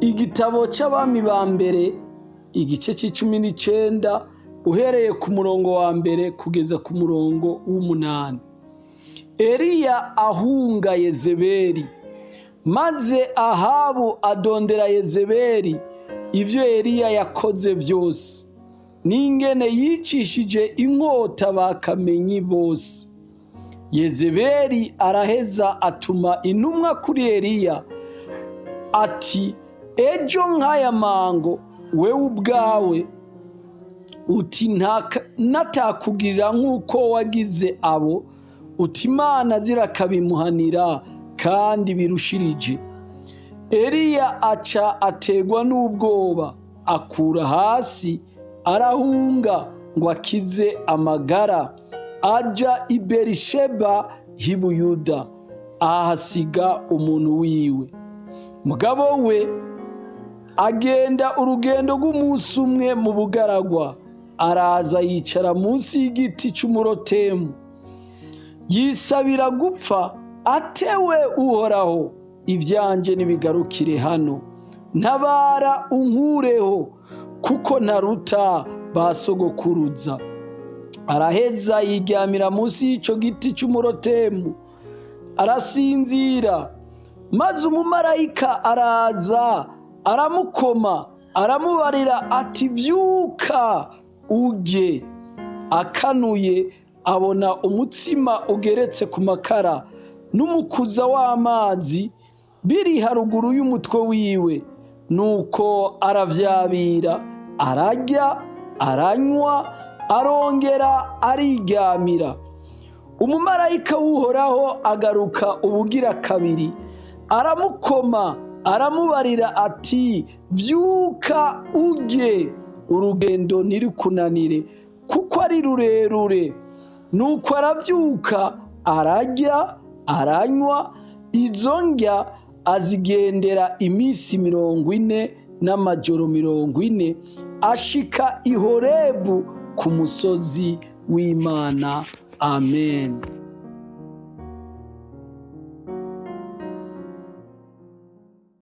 Igitabo c'Abami ba mbere igice c'19 uhereye ku murongo wa mbere kugeza ku murongo w'8. Eliya ahunga Yezebeli. Maze Ahabu adondera Yezebeli ivyo Eliya yakoze vyose, n'ingene yicishije inkota bakamenyi bose. Yezebeli araheza atuma intumwa kuri Eliya ati, ejo nk'aya mango wewe ubwawe uti natakugirira nk'uko wagize abo, uti Imana zirakabimuhanira kandi birushirije. Eliya aca ategwa n'ubwoba, akura hasi arahunga ngo akize amagara, aja i Berisheba h'i Buyuda, ahasiga umuntu wiwe. Mugabo we agenda urugendo rw'umunsi umwe mu bugaragwa, araza yicara munsi y'igiti c'umurotemu, yisabira gupfa, atewe Uhoraho, ivyanje nibigarukire hano, ntabara unkureho, kuko ntaruta ba sogokuruza. Araheza yiryamira munsi y'ico giti c'umurotemu, arasinzira. Maze umumarayika araza aramukoma, aramubarira ati, vyuka urye. Akanuye abona umutsima ugeretse ku makara n'umukuza w'amazi biri haruguru y'umutwe wiwe, nuko aravyabira, ararya, aranywa, arongera ariryamira. Umumarayika w'Uhoraho agaruka ubugira kabiri, aramukoma, aramubarira ati, vyuka urye, urugendo ntirukunanire, kuko ari rurerure. Nuko aravyuka, ararya, aranywa, izo ndya azigendera imisi 40 n'amajoro 40, ashika i Horebu ku musozi w'Imana. Amen.